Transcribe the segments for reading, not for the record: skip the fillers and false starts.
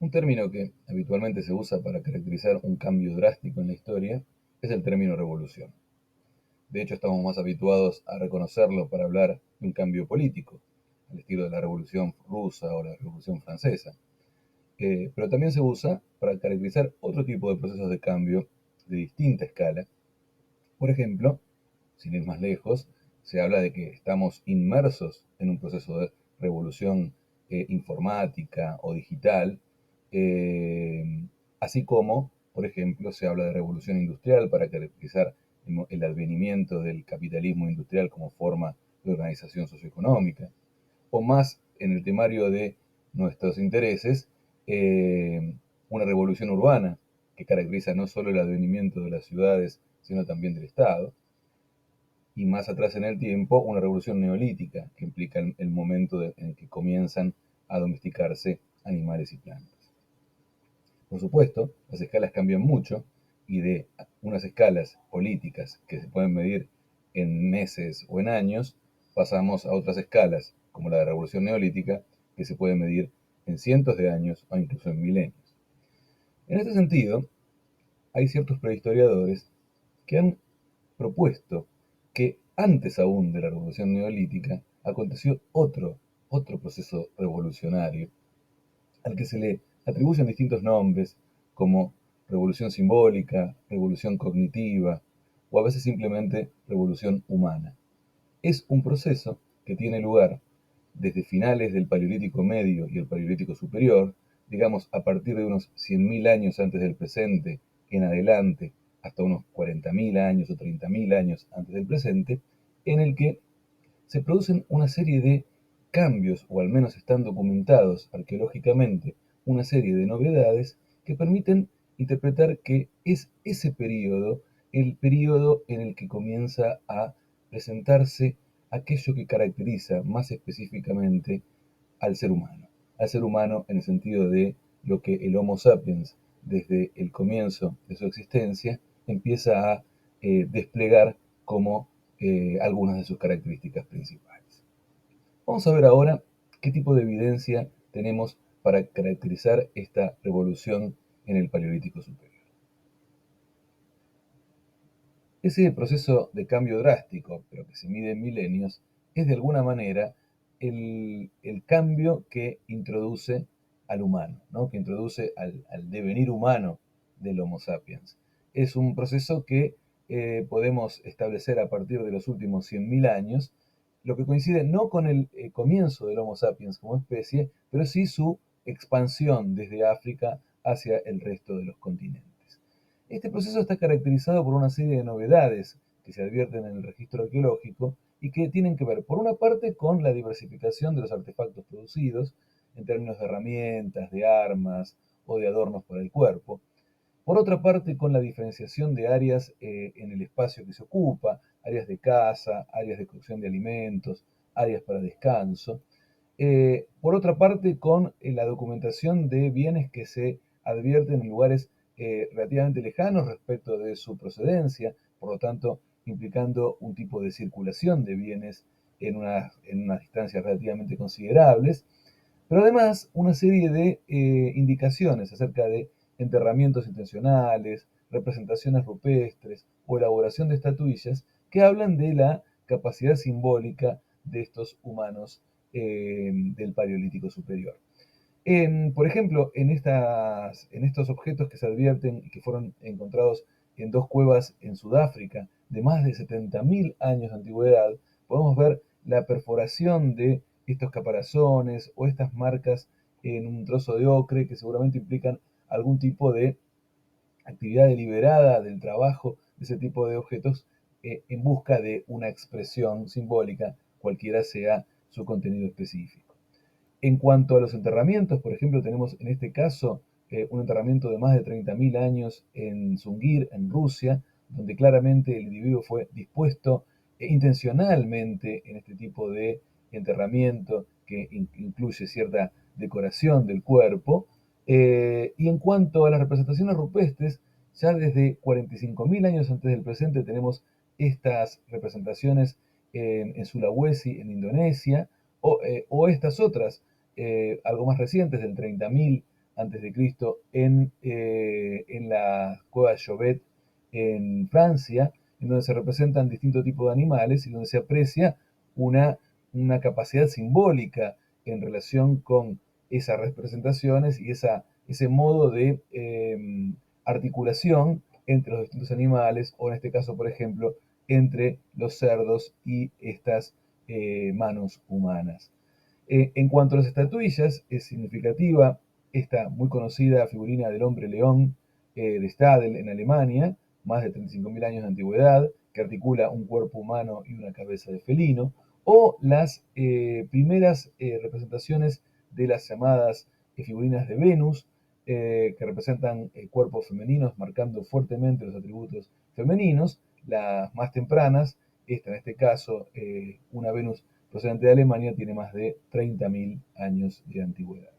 Un término que habitualmente se usa para caracterizar un cambio drástico en la historia es el término revolución. De hecho, estamos más habituados a reconocerlo para hablar de un cambio político, al estilo de la Revolución Rusa o la Revolución Francesa. Pero también se usa para caracterizar otro tipo de procesos de cambio de distinta escala. Por ejemplo, sin ir más lejos, se habla de que estamos inmersos en un proceso de revolución informática o digital, eh, así como, por ejemplo, se habla de revolución industrial para caracterizar el advenimiento del capitalismo industrial como forma de organización socioeconómica, o más en el temario de nuestros intereses, eh, una revolución urbana que caracteriza no solo el advenimiento de las ciudades, sino también del Estado, y más atrás en el tiempo, una revolución neolítica, que implica el momento en el que comienzan a domesticarse animales y plantas. Por supuesto, las escalas cambian mucho y de unas escalas políticas que se pueden medir en meses o en años, pasamos a otras escalas, como la de la revolución neolítica, que se puede medir en cientos de años o incluso en milenios. En este sentido, hay ciertos prehistoriadores que han propuesto que antes aún de la revolución neolítica aconteció otro proceso revolucionario al que se le atribuyen distintos nombres como revolución simbólica, revolución cognitiva o a veces simplemente revolución humana. Es un proceso que tiene lugar desde finales del Paleolítico Medio y el Paleolítico Superior, digamos a partir de unos 100.000 años antes del presente en adelante, hasta unos 40.000 años o 30.000 años antes del presente, en el que se producen una serie de cambios, o al menos están documentados arqueológicamente, una serie de novedades que permiten interpretar que es ese periodo el periodo en el que comienza a presentarse aquello que caracteriza más específicamente al ser humano en el sentido de lo que el Homo sapiens desde el comienzo de su existencia empieza a desplegar como algunas de sus características principales. Vamos a ver ahora qué tipo de evidencia tenemos para caracterizar esta revolución en el Paleolítico Superior. Ese proceso de cambio drástico, pero que se mide en milenios, es de alguna manera el cambio que introduce al humano, ¿no? Que introduce al devenir humano del Homo sapiens. Es un proceso que podemos establecer a partir de los últimos 100.000 años, lo que coincide no con el comienzo del Homo sapiens como especie, pero sí su expansión desde África hacia el resto de los continentes. Este proceso está caracterizado por una serie de novedades que se advierten en el registro arqueológico y que tienen que ver, por una parte, con la diversificación de los artefactos producidos en términos de herramientas, de armas o de adornos para el cuerpo. Por otra parte, con la diferenciación de áreas en el espacio que se ocupa, áreas de caza, áreas de cocción de alimentos, áreas para descanso. Por otra parte, con la documentación de bienes que se advierten en lugares relativamente lejanos respecto de su procedencia, por lo tanto, implicando un tipo de circulación de bienes en unas distancias relativamente considerables, pero además una serie de indicaciones acerca de enterramientos intencionales, representaciones rupestres o elaboración de estatuillas que hablan de la capacidad simbólica de estos humanos del Paleolítico Superior. Por ejemplo, en estos objetos que se advierten y que fueron encontrados en dos cuevas en Sudáfrica de más de 70.000 años de antigüedad, podemos ver la perforación de estos caparazones o estas marcas en un trozo de ocre que seguramente implican algún tipo de actividad deliberada del trabajo de ese tipo de objetos en busca de una expresión simbólica, cualquiera sea su contenido específico. En cuanto a los enterramientos, por ejemplo, tenemos en este caso un enterramiento de más de 30.000 años en Zungir, en Rusia, donde claramente el individuo fue dispuesto intencionalmente en este tipo de enterramiento que incluye cierta decoración del cuerpo. Y en cuanto a las representaciones rupestres, ya desde 45.000 años antes del presente tenemos estas representaciones en Sulawesi, en Indonesia, o estas otras algo más recientes, del 30.000 a.C. En la cueva de Chauvet en Francia, en donde se representan distintos tipos de animales y donde se aprecia una, una capacidad simbólica en relación con esas representaciones y ese modo de articulación entre los distintos animales, o en este caso, por ejemplo, entre los cerdos y estas manos humanas. En cuanto a las estatuillas, es significativa esta muy conocida figurina del hombre león de Stadel en Alemania, más de 35.000 años de antigüedad, que articula un cuerpo humano y una cabeza de felino, o las primeras representaciones de las llamadas figurinas de Venus, que representan cuerpos femeninos marcando fuertemente los atributos femeninos. Las más tempranas, esta en este caso, una Venus procedente de Alemania, tiene más de 30.000 años de antigüedad.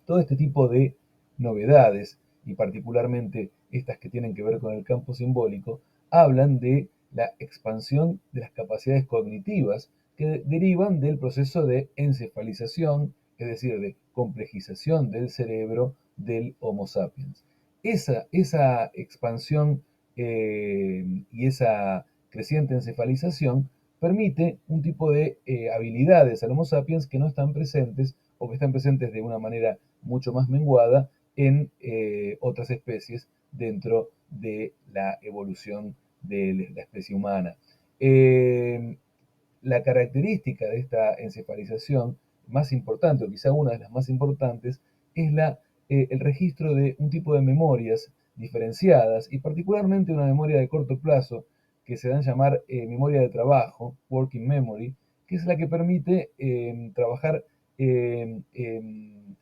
Todo este tipo de novedades, y particularmente estas que tienen que ver con el campo simbólico, hablan de la expansión de las capacidades cognitivas que derivan del proceso de encefalización, es decir, de complejización del cerebro del Homo sapiens. Esa expansión y esa creciente encefalización permite un tipo de habilidades al Homo sapiens que no están presentes, o que están presentes de una manera mucho más menguada en otras especies dentro de la evolución de la especie humana. Eh, la característica de esta encefalización más importante, o quizá una de las más importantes, es el registro de un tipo de memorias diferenciadas, y particularmente una memoria de corto plazo que se dan a llamar memoria de trabajo, working memory, que es la que permite trabajar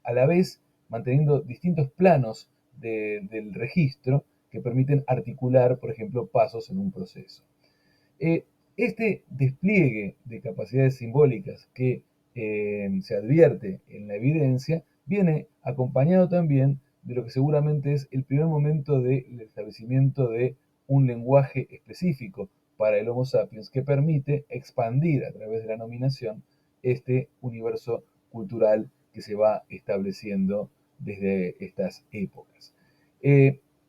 a la vez manteniendo distintos planos del registro que permiten articular, por ejemplo, pasos en un proceso. Eh, este despliegue de capacidades simbólicas que se advierte en la evidencia viene acompañado también de lo que seguramente es el primer momento del establecimiento de un lenguaje específico para el Homo sapiens, que permite expandir a través de la nominación este universo cultural que se va estableciendo desde estas épocas.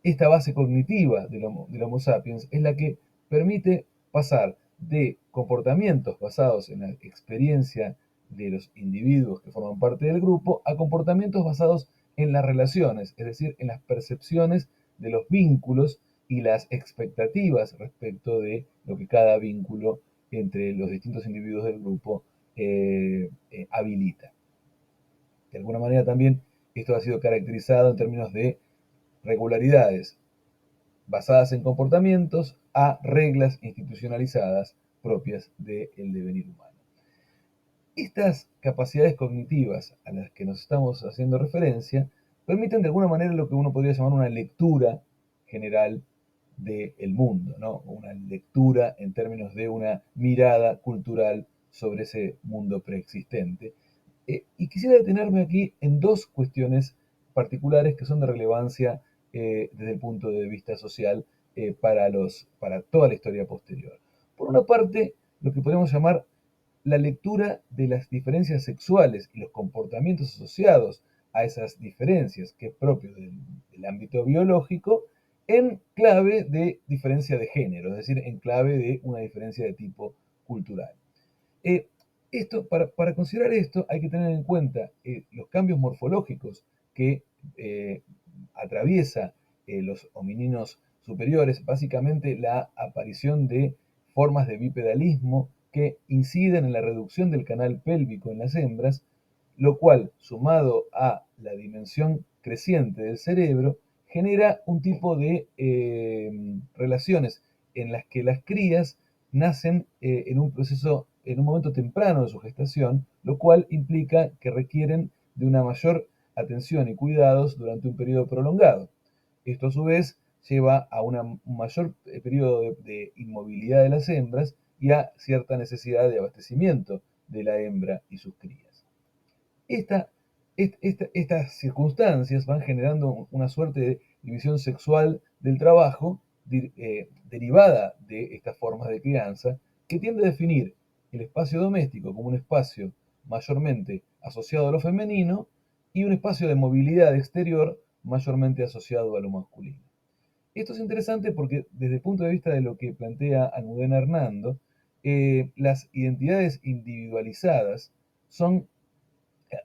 Esta base cognitiva del Homo sapiens es la que permite pasar de comportamientos basados en la experiencia de los individuos que forman parte del grupo a comportamientos basados en las relaciones, es decir, en las percepciones de los vínculos y las expectativas respecto de lo que cada vínculo entre los distintos individuos del grupo habilita. De alguna manera también esto ha sido caracterizado en términos de regularidades basadas en comportamientos a reglas institucionalizadas propias del devenir humano. Estas capacidades cognitivas a las que nos estamos haciendo referencia permiten de alguna manera lo que uno podría llamar una lectura general del mundo, ¿no? Una lectura en términos de una mirada cultural sobre ese mundo preexistente. Y quisiera detenerme aquí en dos cuestiones particulares que son de relevancia desde el punto de vista social para toda la historia posterior. Por una parte, lo que podemos llamar la lectura de las diferencias sexuales y los comportamientos asociados a esas diferencias, que es propio del ámbito biológico, en clave de diferencia de género, es decir, en clave de una diferencia de tipo cultural. Eh, para considerar esto hay que tener en cuenta los cambios morfológicos que atraviesa los homininos superiores, básicamente la aparición de formas de bipedalismo que inciden en la reducción del canal pélvico en las hembras, lo cual, sumado a la dimensión creciente del cerebro, genera un tipo de relaciones en las que las crías nacen en un momento temprano de su gestación, lo cual implica que requieren de una mayor atención y cuidados durante un periodo prolongado. Esto a su vez lleva a un mayor periodo de inmovilidad de las hembras y a cierta necesidad de abastecimiento de la hembra y sus crías. Estas circunstancias van generando una suerte de división sexual del trabajo derivada de estas formas de crianza, que tiende a definir el espacio doméstico como un espacio mayormente asociado a lo femenino y un espacio de movilidad exterior mayormente asociado a lo masculino. Esto es interesante porque desde el punto de vista de lo que plantea Almudena Hernando, las identidades individualizadas son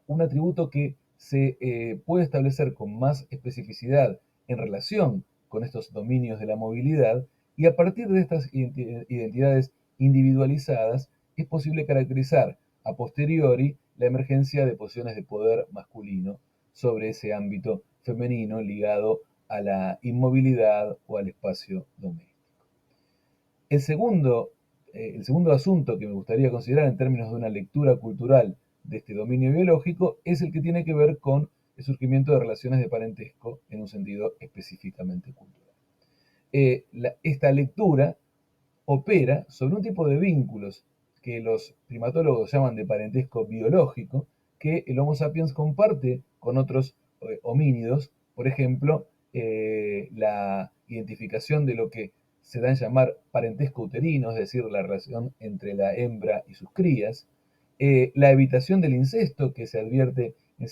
un atributo que se puede establecer con más especificidad en relación con estos dominios de la movilidad, y a partir de estas identidades individualizadas es posible caracterizar a posteriori la emergencia de posiciones de poder masculino sobre ese ámbito femenino ligado a la inmovilidad o al espacio doméstico. El segundo, el segundo asunto que me gustaría considerar en términos de una lectura cultural de este dominio biológico es el que tiene que ver con el surgimiento de relaciones de parentesco en un sentido específicamente cultural. Esta lectura opera sobre un tipo de vínculos que los primatólogos llaman de parentesco biológico, que el Homo sapiens comparte con otros homínidos, por ejemplo, la identificación de lo que se da en llamar parentesco uterino, es decir, la relación entre la hembra y sus crías, la evitación del incesto que se advierte en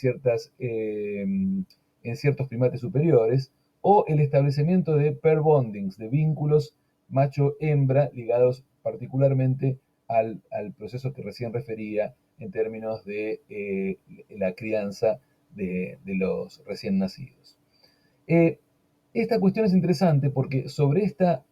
ciertos primates superiores, o el establecimiento de pair bondings, de vínculos macho-hembra ligados particularmente al proceso que recién refería en términos de la crianza de los recién nacidos. Eh, esta cuestión es interesante porque sobre esta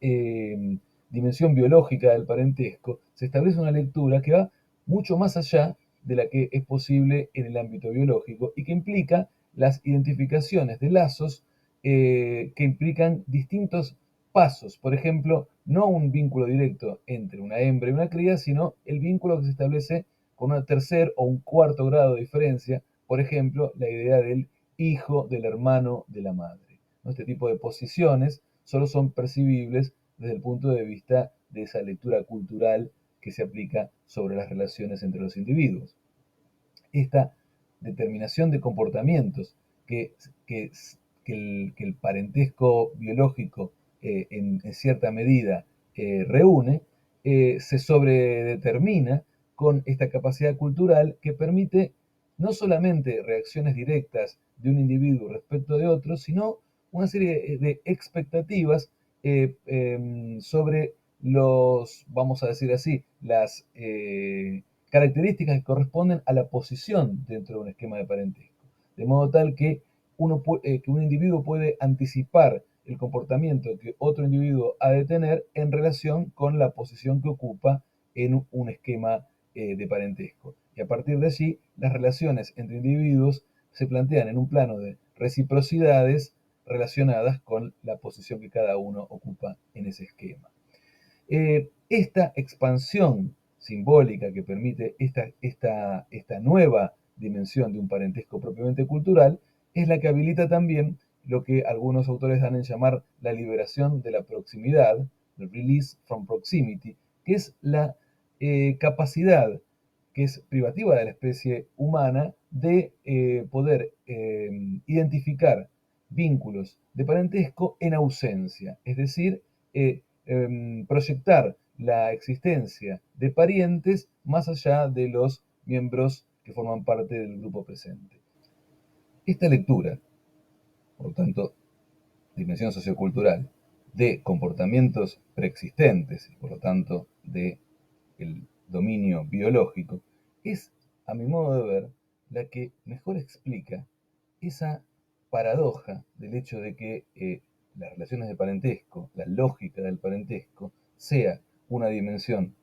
dimensión biológica del parentesco se establece una lectura que va mucho más allá de la que es posible en el ámbito biológico y que implica las identificaciones de lazos que implican distintos pasos. Por ejemplo, no un vínculo directo entre una hembra y una cría, sino el vínculo que se establece con un tercer o un cuarto grado de diferencia. Por ejemplo, la idea del hijo del hermano de la madre. Este tipo de posiciones solo son percibibles desde el punto de vista de esa lectura cultural que se aplica sobre las relaciones entre los individuos. Esta determinación de comportamientos que, que, que el parentesco biológico en cierta medida reúne, se sobredetermina con esta capacidad cultural que permite no solamente reacciones directas de un individuo respecto de otro, sino una serie de expectativas sobre los, vamos a decir así, las características que corresponden a la posición dentro de un esquema de parentesco. De modo tal que, que un individuo puede anticipar el comportamiento que otro individuo ha de tener en relación con la posición que ocupa en un esquema de parentesco. Y a partir de allí, las relaciones entre individuos se plantean en un plano de reciprocidades relacionadas con la posición que cada uno ocupa en ese esquema. Esta expansión simbólica que permite esta nueva dimensión de un parentesco propiamente cultural es la que habilita también lo que algunos autores dan en llamar la liberación de la proximidad, el release from proximity, que es la capacidad que es privativa de la especie humana de poder identificar vínculos de parentesco en ausencia, es decir, proyectar la existencia de parientes más allá de los miembros que forman parte del grupo presente. Esta lectura, por lo tanto, dimensión sociocultural, de comportamientos preexistentes y por lo tanto de el dominio biológico, es, a mi modo de ver, la que mejor explica esa paradoja del hecho de que las relaciones de parentesco, la lógica del parentesco, sea una dimensión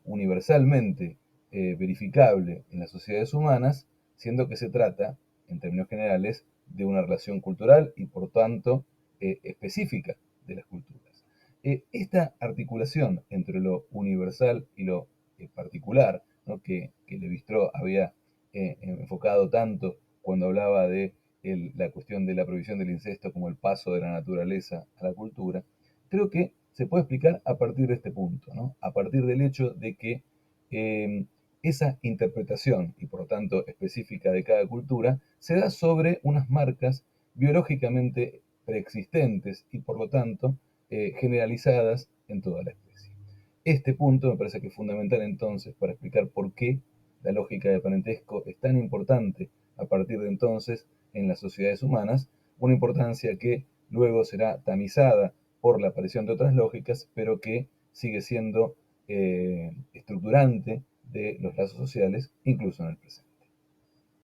universalmente verificable en las sociedades humanas, siendo que se trata, en términos generales, de una relación cultural y por tanto específica de las culturas. Esta articulación entre lo universal y lo particular, ¿no? que Lévi-Strauss había enfocado tanto cuando hablaba de la cuestión de la prohibición del incesto como el paso de la naturaleza a la cultura, creo que se puede explicar a partir de este punto, ¿no? A partir del hecho de que esa interpretación, y por lo tanto específica de cada cultura, se da sobre unas marcas biológicamente preexistentes y por lo tanto generalizadas en toda la especie. Este punto me parece que es fundamental entonces para explicar por qué la lógica de parentesco es tan importante a partir de entonces en las sociedades humanas, una importancia que luego será tamizada por la aparición de otras lógicas, pero que sigue siendo estructurante de los lazos sociales, incluso en el presente.